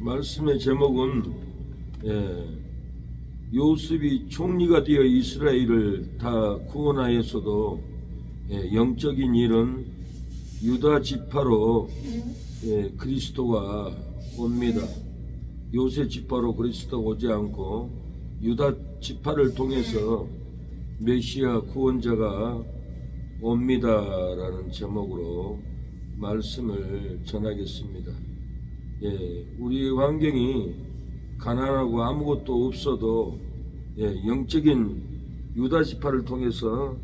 말씀의 제목은 요셉이 총리가 되어 이스라엘을 다 구원하였어도 영적인 일은 유다 지파로 그리스도가 옵니다. 요셉 지파로 그리스도가 오지 않고 유다 지파를 통해서 메시아 구원자가 옵니다라는 제목으로 말씀을 전하겠습니다. 우리 환경이 가난하고 아무것도 없어도 영적인 유다 지파를 통해서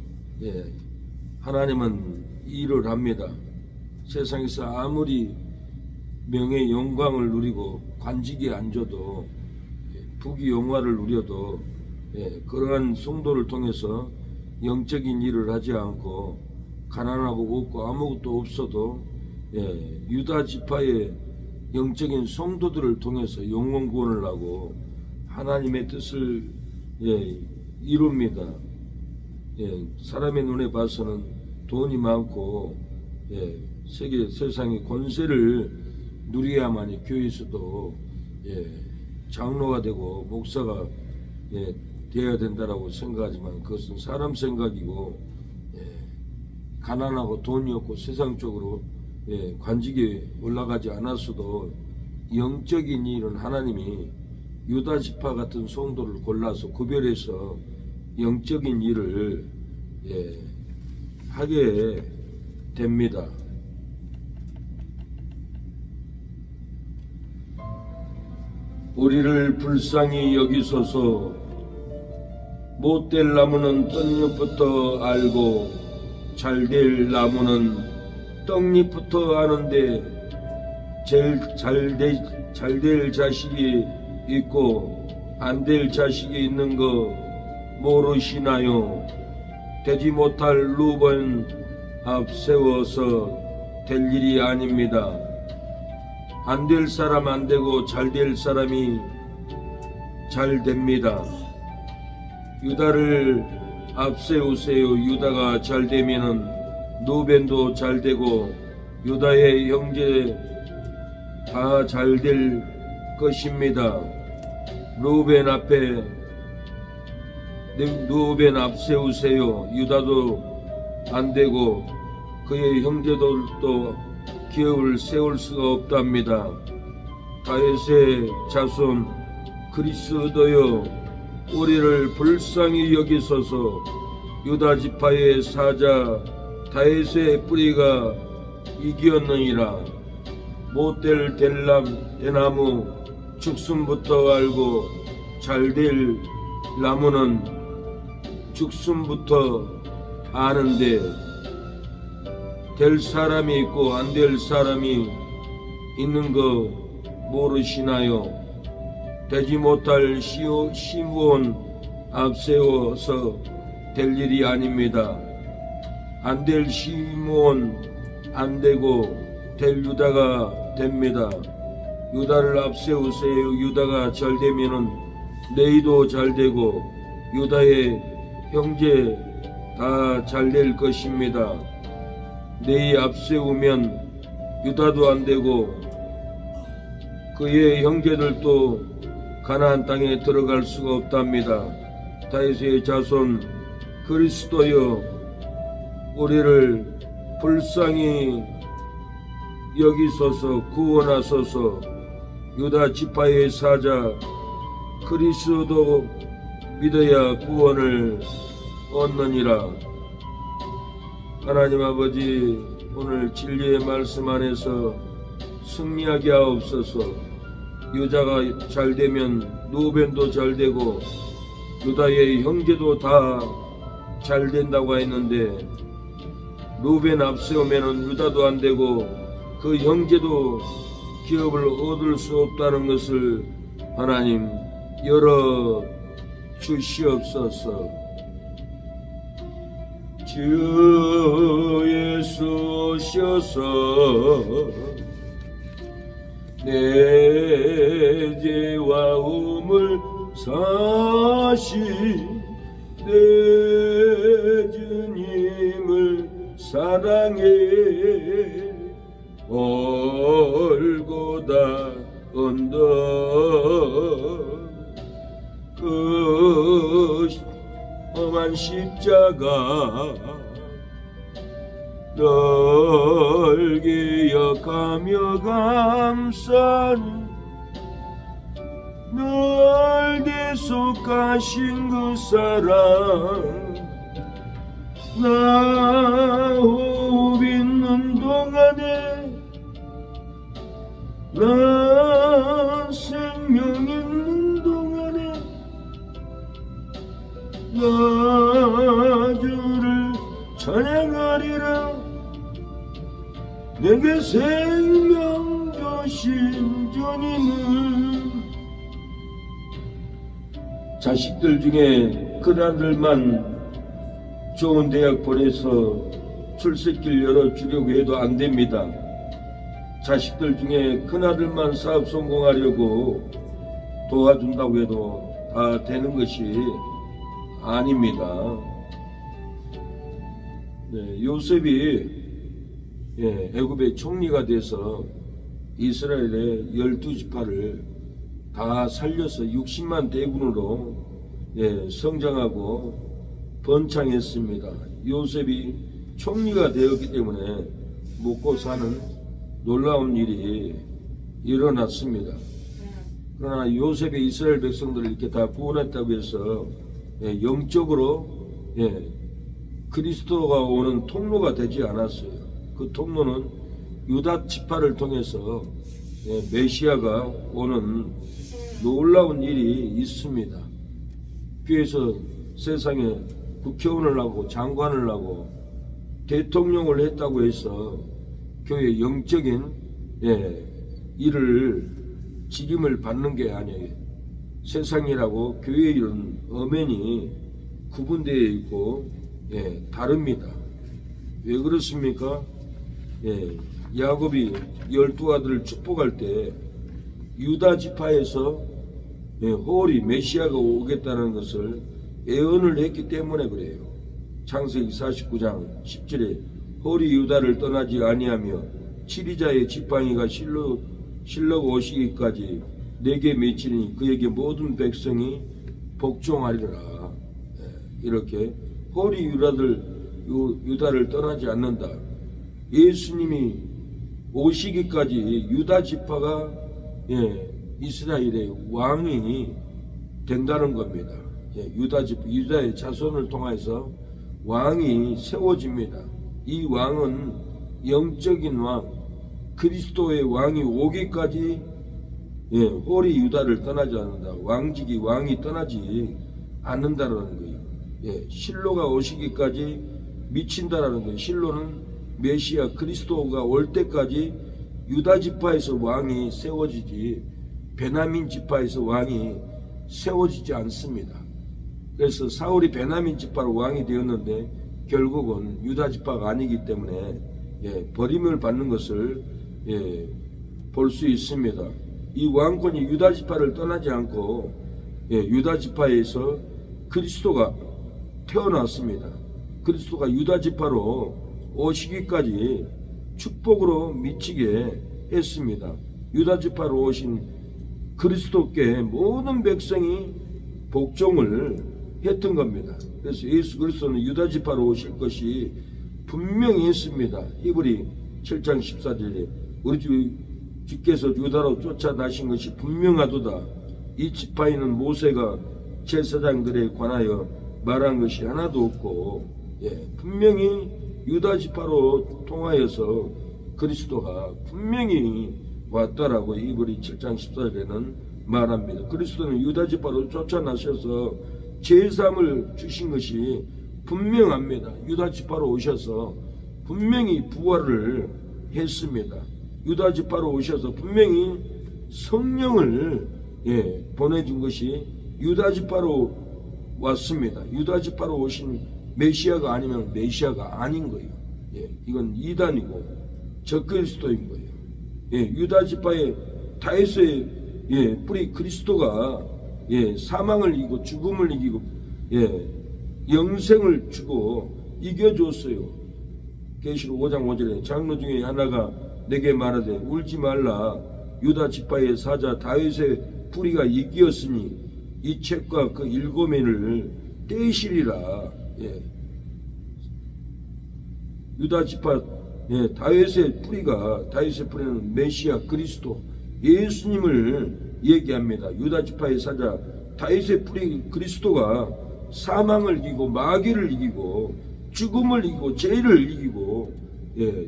하나님은 일을 합니다. 세상에서 아무리 명예 영광을 누리고 관직에 앉아도 부귀 영화를 누려도 그러한 성도를 통해서 영적인 일을 하지 않고 가난하고 없고 아무것도 없어도 유다 지파의 영적인 성도들을 통해서 영혼 구원을 하고 하나님의 뜻을 이룹니다. 사람의 눈에 봐서는 돈이 많고 세상의 권세를 누려야만이 교회에서도 장로가 되고 목사가 되어야 된다라고 생각하지만 그것은 사람 생각이고 가난하고 돈이 없고 세상적으로 관직에 올라가지 않았어도 영적인 일은 하나님이 유다 지파 같은 성도를 골라서 구별해서 영적인 일을 하게 됩니다. 우리를 불쌍히 여기소서. 못될 나무는 떡잎부터 알고 잘될 나무는 떡잎부터 아는데 제일 잘될 자식이 있고 안 될 자식이 있는 거 모르시나요? 되지 못할 루벤 앞세워서 될 일이 아닙니다. 안 될 사람 안 되고 잘 될 사람이 잘 됩니다. 유다를 앞세우세요. 유다가 잘 되면은 루벤도 잘 되고 유다의 형제 다 잘 될 것입니다. 루벤 앞세우세요. 유다도 안 되고 그의 형제들도 기업을 세울 수가 없답니다. 다윗의 자손 그리스도여, 우리를 불쌍히 여기소서. 유다 지파의 사자 다윗의 뿌리가 이겼느니라. 못될 대나무 죽순부터 알고 잘될 나무는 죽순부터 아는데 될 사람이 있고 안 될 사람이 있는 거 모르시나요? 되지 못할 시므온 앞세워서 될 일이 아닙니다. 안 될 시므온 안 되고 될 유다가 됩니다. 유다를 앞세우세요. 유다가 잘 되면은 너희도 잘 되고 유다의 형제 다 잘 될 것입니다. 너희 앞세우면 유다도 안 되고 그의 형제들도 가나안 땅에 들어갈 수가 없답니다. 다윗의 자손 그리스도여, 우리를 불쌍히 여기소서. 구원하소서. 유다 지파의 사자 그리스도 믿어야 구원을 얻느니라. 하나님 아버지, 오늘 진리의 말씀 안에서 승리하게 하옵소서. 유다가 잘 되면 루벤도 잘 되고 유다의 형제도 다 잘 된다고 했는데 루벤 앞세우면은 유다도 안 되고 그 형제도 기업을 얻을 수 없다는 것을 하나님 열어 주시옵소서. 주 예수 오셔서 내 죄와 우물 사신 내 주님을 사랑해 올고다 언덕 그 험한 십자가 널 기억하며 감싼 널 대속하신 그 사랑 나 호흡 있는 동안에 나 생명 있는 동안에 나 주를 찬양하리라 내게 생명 주신 주님을. 자식들 중에 큰아들만 좋은 대학 보내서 출세길 열어주려고 해도 안 됩니다. 자식들 중에 큰아들만 사업 성공하려고 도와준다고 해도 다 되는 것이 아닙니다. 네, 요셉이 애굽의 총리가 돼서 이스라엘의 12지파를 다 살려서 60만 대군으로 성장하고 번창했습니다. 요셉이 총리가 되었기 때문에 먹고 사는 놀라운 일이 일어났습니다. 그러나 요셉이 이스라엘 백성들을 이렇게 다 구원했다고 해서 영적으로 그리스도가 오는 통로가 되지 않았어요. 그 통로는 유다 지파를 통해서 메시아가 오는 놀라운 일이 있습니다. 교회에서 세상에 국회의원을 하고 장관을 하고 대통령을 했다고 해서 교회의 영적인 일을 직임을 받는 게 아니에요. 세상이라고 교회의 일은 엄연히 구분되어 있고 다릅니다. 왜 그렇습니까? 야곱이 12아들을 축복할 때 유다 지파에서 홀이 메시아가 오겠다는 것을 예언을 했기 때문에 그래요. 창세기 49장 10절에 홀이 유다를 떠나지 아니하며 치리자의 지팡이가 실록 오시기까지 내게 맺히니 그에게 모든 백성이 복종하리라. 이렇게 홀이 유다를 떠나지 않는다. 예수님이 오시기까지 유다 지파가 이스라엘의 왕이 된다는 겁니다. 유다의 자손을 통해서 왕이 세워집니다. 이 왕은 영적인 왕, 그리스도의 왕이 오기까지 홀이 유다를 떠나지 않는다. 왕이 떠나지 않는다는 거예요. 실로가 오시기까지 미친다라는 거예요. 실로는 메시아 그리스도가 올 때까지 유다 지파에서 왕이 세워지지 베냐민 지파에서 왕이 세워지지 않습니다. 그래서 사울이 베냐민 지파로 왕이 되었는데 결국은 유다 지파가 아니기 때문에 버림을 받는 것을 볼 수 있습니다. 이 왕권이 유다 지파를 떠나지 않고 유다 지파에서 그리스도가 태어났습니다. 그리스도가 유다 지파로 오시기까지 축복으로 미치게 했습니다. 유다 지파로 오신 그리스도께 모든 백성이 복종을 했던 겁니다. 그래서 예수 그리스도는 유다 지파로 오실 것이 분명히 했습니다. 히브리 7장 14절에 우리 주께서 유다로 쫓아나신 것이 분명하도다. 이 지파에는 모세가 제사장들에 관하여 말한 것이 하나도 없고 분명히 유다 지파로 통하여서 그리스도가 분명히 왔다라고 히브리 7장 14절에는 말합니다. 그리스도는 유다 지파로 쫓아나셔서 제사함을 주신 것이 분명합니다. 유다 지파로 오셔서 분명히 부활을 했습니다. 유다 지파로 오셔서 분명히 성령을 보내준 것이 유다 지파로 왔습니다. 유다 지파로 오신 메시아가 아니면 메시아가 아닌 거예요. 이건 이단이고 적그리스도인 거예요. 유다 지파의 다윗의 뿌리 그리스도가 사망을 이기고 죽음을 이기고 영생을 주고 이겨줬어요. 계시록 5장 5절에 장로 중에 하나가 내게 말하되 울지 말라 유다 지파의 사자 다윗의 뿌리가 이기었으니 이 책과 그 읽음을 떼시리라. 예. 유다 지파 다윗의 뿌리는 메시아 그리스도 예수님을 얘기합니다. 유다 지파의 사자 다윗의 뿌리 그리스도가 사망을 이기고 마귀를 이기고 죽음을 이기고 죄를 이기고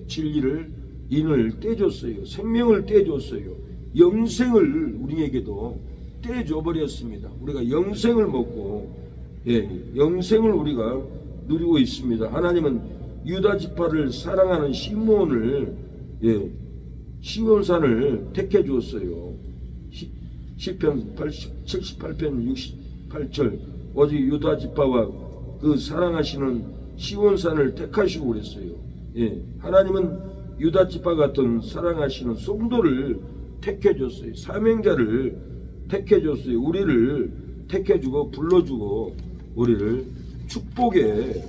진리를 인을 떼줬어요. 생명을 떼줬어요. 영생을 우리에게도 떼줘 버렸습니다. 우리가 영생을 먹고 영생을 우리가 누리고 있습니다. 하나님은 유다 지파를 사랑하는 시므온을 시온산을 택해 주었어요. 시편 78편 68절 오직 유다 지파와 그 사랑하시는 시온산을 택하시고 그랬어요. 하나님은 유다 지파 같은 사랑하시는 성도를 택해 줬어요. 사명자를 택해 줬어요. 우리를 택해 주고 불러주고 우리를 축복해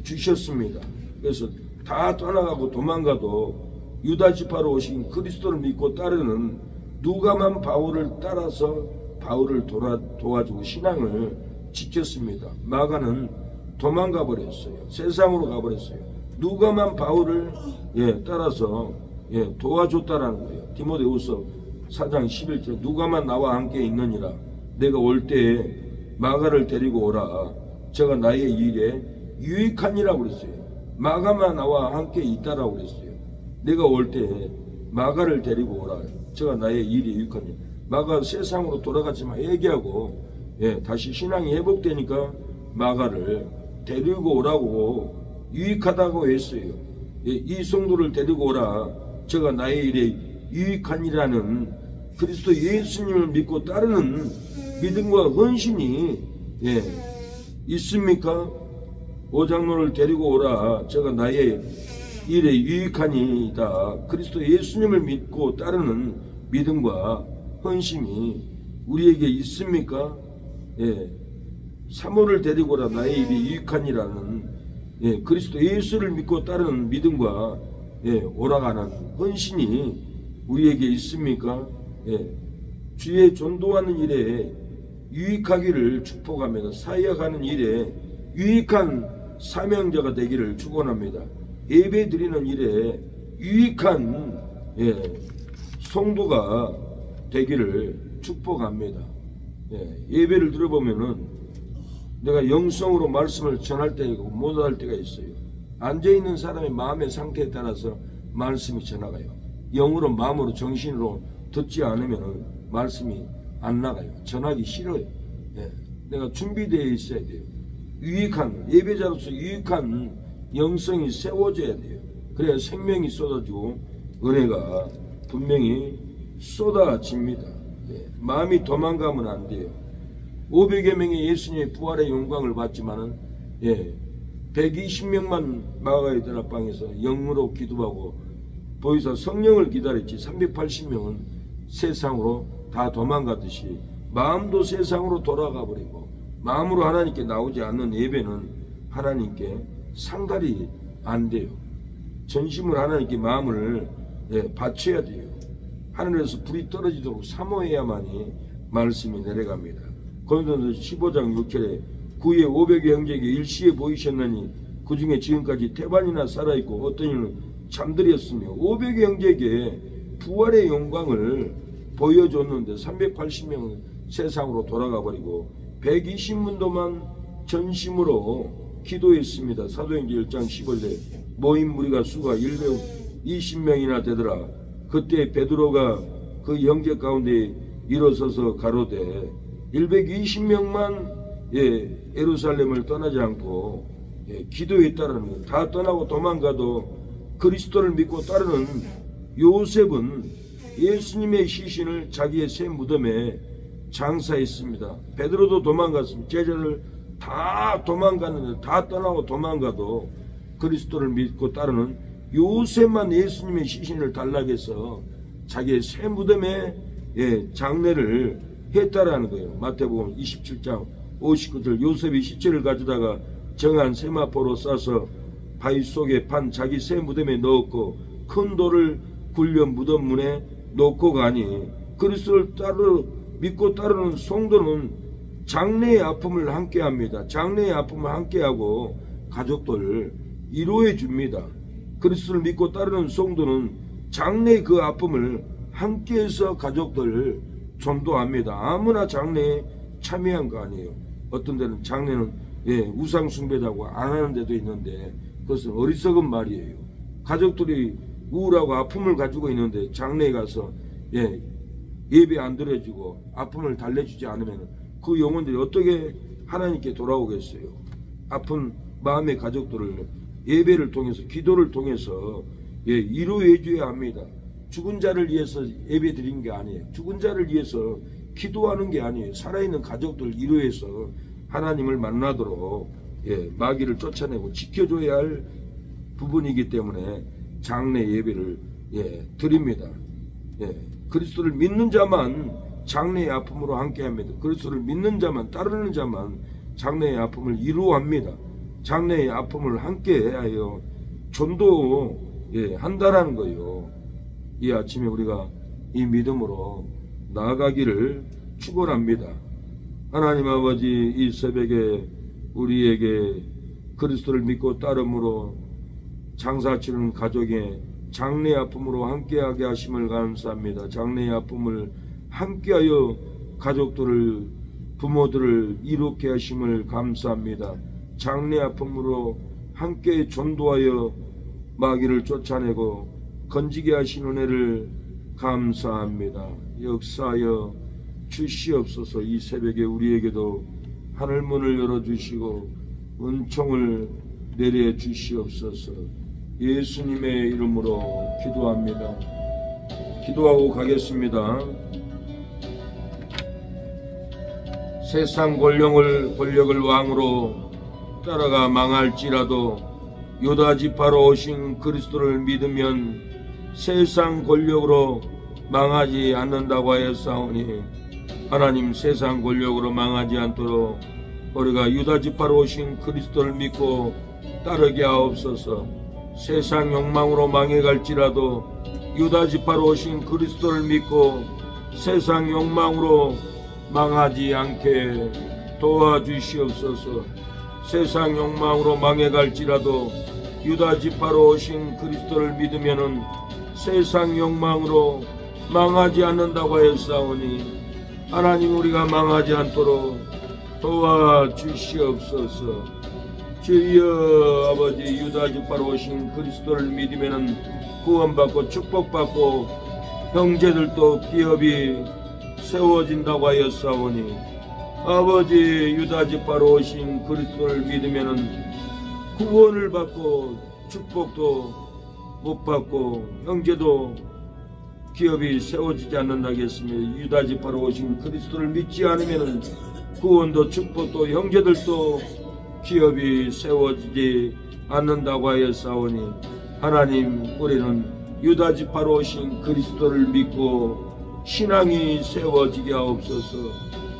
주셨습니다. 그래서 다 떠나가고 도망가도 유다 지파로 오신 그리스도를 믿고 따르는 누가만 바울을 따라서 바울을 도와주고 신앙을 지켰습니다. 마가는 도망가 버렸어요. 세상으로 가버렸어요. 누가만 바울을 따라서 도와줬다라는 거예요. 디모데후서 4장 11절 누가만 나와 함께 있느니라. 내가 올 때에 마가를 데리고 오라. 제가 나의 일에 유익하니라 그랬어요. 마가만 나와 함께 있다라고 그랬어요. 내가 올 때에 마가를 데리고 오라. 제가 나의 일이 유익하니. 마가 세상으로 돌아갔지만 얘기하고 다시 신앙이 회복되니까 마가를 데리고 오라고 유익하다고 했어요. 이 성도를 데리고 오라. 제가 나의 일에 유익하니라는 그리스도 예수님을 믿고 따르는 믿음과 헌신이 있습니까? 오장로를 데리고 오라. 제가 나의 일에 유익하니이다. 그리스도 예수님을 믿고 따르는 믿음과 헌신이 우리에게 있습니까? 사모를 데리고 오라. 나의 일이 유익하니라는 그리스도 예수를 믿고 따르는 믿음과 오라가는 헌신이 우리에게 있습니까? 주의 전도하는 일에 유익하기를 축복하며 사역하는 일에 유익한 사명자가 되기를 축원합니다. 예배 드리는 일에 유익한 성도가 되기를 축복합니다. 예배를 들어보면은 내가 영성으로 말씀을 전할 때가 있고 못할 때가 있어요. 앉아있는 사람의 마음의 상태에 따라서 말씀이 전나가요. 영으로 마음으로 정신으로 듣지 않으면 말씀이 안 나가요. 전하기 싫어요. 내가 준비되어 있어야 돼요. 유익한 예배자로서 유익한 영성이 세워져야 돼요. 그래야 생명이 쏟아지고 은혜가 분명히 쏟아집니다. 마음이 도망가면 안 돼요. 500여 명의 예수님의 부활의 영광을 받지만은 120명만 마가의 다락방에서 영으로 기도하고 보이사 성령을 기다렸지 380명은 세상으로 다 도망가듯이 마음도 세상으로 돌아가 버리고 마음으로 하나님께 나오지 않는 예배는 하나님께 상달이 안 돼요. 전심을 하나님께 마음을 바쳐야 돼요. 하늘에서 불이 떨어지도록 사모해야만이 말씀이 내려갑니다. 고린도전서 15장 6절에 구에 500의 형제에게 일시에 보이셨나니 그 중에 지금까지 태반이나 살아있고 어떤 이는 잠들었으며 500의 형제에게 부활의 영광을 보여줬는데 380명은 세상으로 돌아가 버리고 120문도만 전심으로 기도했습니다. 사도행전 1장 15절에 모인 무리가 수가 120명이나 되더라. 그때 베드로가 그 형제 가운데 일어서서 가로되 120명만 예루살렘을 떠나지 않고 기도했다라는 것. 다 떠나고 도망가도 그리스도를 믿고 따르는 요셉은 예수님의 시신을 자기의 새 무덤에 장사했습니다. 베드로도 도망갔습니다. 제자들 다 도망갔는데 다 떠나고 도망가도 그리스도를 믿고 따르는 요셉만 예수님의 시신을 달라해서 자기의 새 무덤에 장례를 했다라는 거예요. 마태복음 27장 59절 요셉이 시체를 가져다가 정한 세마포로 싸서 바위 속에 판 자기 새 무덤에 넣었고 큰 돌을 굴려 무덤 문에 놓고 가니 그리스도를 믿고 따르는 성도는 장래의 아픔을 함께합니다. 장래의 아픔을 함께하고 가족들을 위로해 줍니다. 그리스도를 믿고 따르는 성도는 장래의 그 아픔을 함께해서 가족들을 전도합니다. 아무나 장래에 참여한 거 아니에요. 어떤 데는 장래는 우상 숭배라고 안 하는 데도 있는데 그것은 어리석은 말이에요. 가족들이 우울하고 아픔을 가지고 있는데 장래에 가서 예배 안 드려주고 아픔을 달래주지 않으면 그 영혼들이 어떻게 하나님께 돌아오겠어요. 아픈 마음의 가족들을 예배를 통해서 기도를 통해서 위로해 줘야 합니다. 죽은 자를 위해서 예배 드린 게 아니에요. 죽은 자를 위해서 기도하는 게 아니에요. 살아있는 가족들 위로해서 하나님을 만나도록 마귀를 쫓아내고 지켜줘야 할 부분이기 때문에 장래 예배를 드립니다. 그리스도를 믿는 자만 장래의 아픔으로 함께합니다. 그리스도를 믿는 자만 따르는 자만 장래의 아픔을 이루어합니다. 장래의 아픔을 함께하여 전도 한다라는 거예요. 이 아침에 우리가 이 믿음으로 나아가기를 축원합니다. 하나님 아버지, 이 새벽에 우리에게 그리스도를 믿고 따름으로 장사 치는 가족의 장래 아픔으로 함께하게 하심을 감사합니다. 장래의 아픔을 함께하여 가족들을 부모들을 이롭게 하심을 감사합니다. 장래 아픔으로 함께 전도하여 마귀를 쫓아내고 건지게 하신 은혜를 감사합니다. 역사하여 주시옵소서. 이 새벽에 우리에게도 하늘문을 열어주시고 은총을 내려주시옵소서. 예수님의 이름으로 기도합니다. 기도하고 가겠습니다. 세상 권력을 왕으로 따라가 망할지라도 유다 지파로 오신 그리스도를 믿으면 세상 권력으로 망하지 않는다고 하였사오니 하나님, 세상 권력으로 망하지 않도록 우리가 유다 지파로 오신 그리스도를 믿고 따르게 하옵소서. 세상 욕망으로 망해갈지라도 유다 지파로 오신 그리스도를 믿고 세상 욕망으로 망하지 않게 도와주시옵소서. 세상 욕망으로 망해갈지라도 유다 지파로 오신 그리스도를 믿으면은 세상 욕망으로 망하지 않는다고 하였사오니 하나님, 우리가 망하지 않도록 도와주시옵소서. 주여 아버지, 유다 지파로 오신 그리스도를 믿으면은 구원받고 축복받고 형제들도 기업이 세워진다고 하였사오니 아버지, 유다 지파로 오신 그리스도를 믿으면은 구원을 받고 축복도 못 받고 형제도 기업이 세워지지 않는다겠으며 유다 지파로 오신 그리스도를 믿지 않으면은 구원도 축복도 형제들도 기업이 세워지지 않는다고 하였사오니 하나님, 우리는 유다 지파로 오신 그리스도를 믿고 신앙이 세워지게 하옵소서.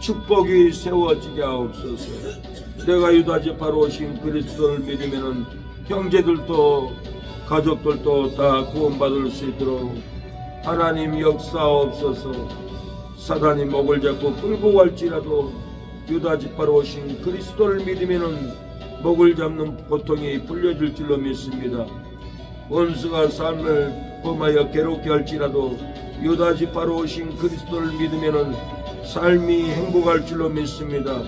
축복이 세워지게 하옵소서. 내가 유다 지파로 오신 그리스도를 믿으면은 형제들도 가족들도 다 구원받을 수 있도록 하나님 역사하옵소서. 사단이 목을 잡고 끌고 갈지라도 유다 지파로 오신 그리스도를 믿으면은 목을 잡는 고통이 풀려질 줄로 믿습니다. 원수가 삶을 범하여 괴롭게 할지라도 유다 지파로 오신 그리스도를 믿으면은 삶이 행복할 줄로 믿습니다.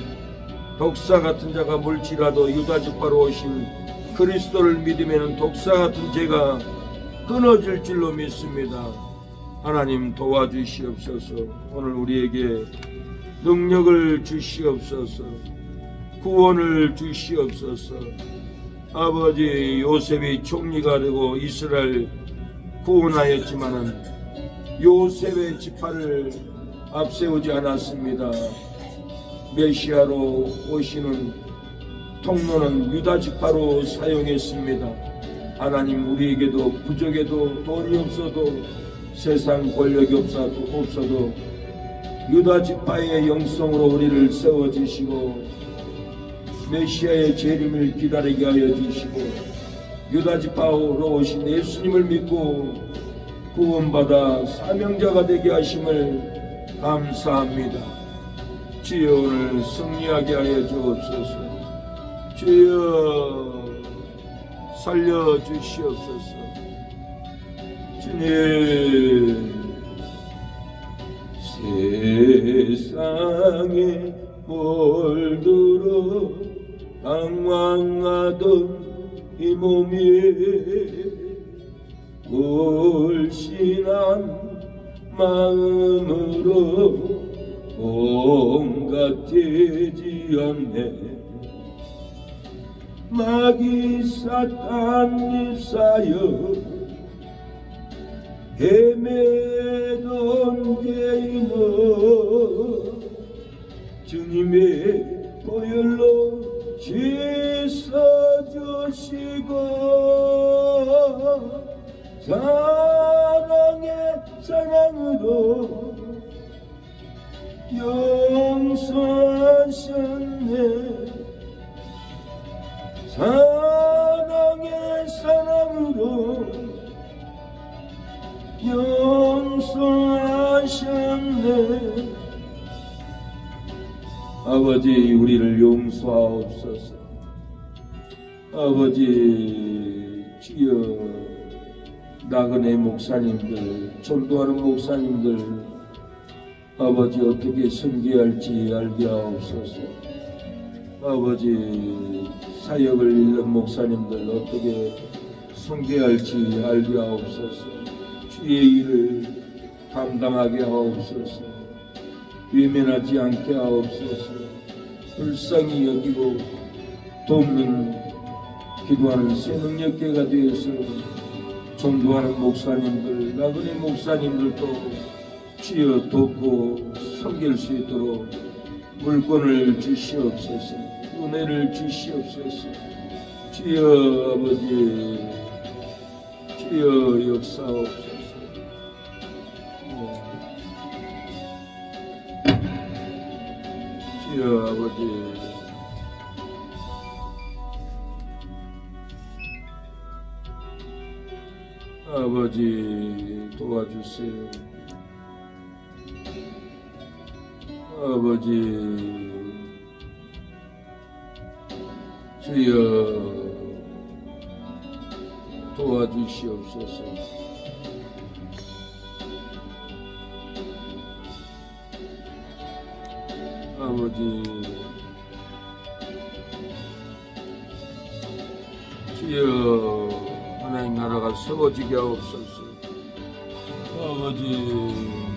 독사 같은 자가 물지라도 유다 지파로 오신 그리스도를 믿으면은 독사 같은 죄가 끊어질 줄로 믿습니다. 하나님, 도와주시옵소서. 오늘 우리에게 능력을 주시옵소서. 구원을 주시옵소서. 아버지, 요셉이 총리가 되고 이스라엘 구원하였지만은 요셉의 지파를 앞세우지 않았습니다. 메시아로 오시는 통로는 유다 지파로 사용했습니다. 하나님, 우리에게도 부족해도 돈이 없어도 세상 권력이 없어도 유다 지파의 영성으로 우리를 세워주시고 메시아의 재림을 기다리게 하여 주시고 유다 지파로 오신 예수님을 믿고 구원받아 사명자가 되게 하심을 감사합니다. 주여 오늘 승리하게 하여 주옵소서. 주여 살려주시옵소서. 주님 세상에 몰들어 방황하던 이 몸이 불신한 마음으로 온갖되지 않네. 마귀 사탄 입사여 헤매던 죄인은 주님의 보혈로 씻어주시고 사랑의 사랑으로 용서하셨네. 사랑의 사랑으로 용서하셨네. 아버지 우리를 용서하옵소서. 아버지 주여 나그네 목사님들 전도하는 목사님들 아버지 어떻게 섬겨할지 알게 하옵소서. 아버지 사역을 잃는 목사님들 어떻게 섬겨할지 알게 하옵소서. 주의 일을 감당하게 하옵소서. 외면하지 않게 하옵소서. 불쌍히 여기고 돕는 기도하는 새능력계가 되어서 전도하는 목사님들 나그네 목사님들도 주여 돕고 섬길 수 있도록 물권을 주시옵소서. 은혜를 주시옵소서. 주여 아버지 주여 역사옵소서. 주여 아버지 아버지 도와주세요. 아버지 주여 도와주시옵소서. 아버지 주여 하나님 나라가 세워지게 하옵소서. 아버지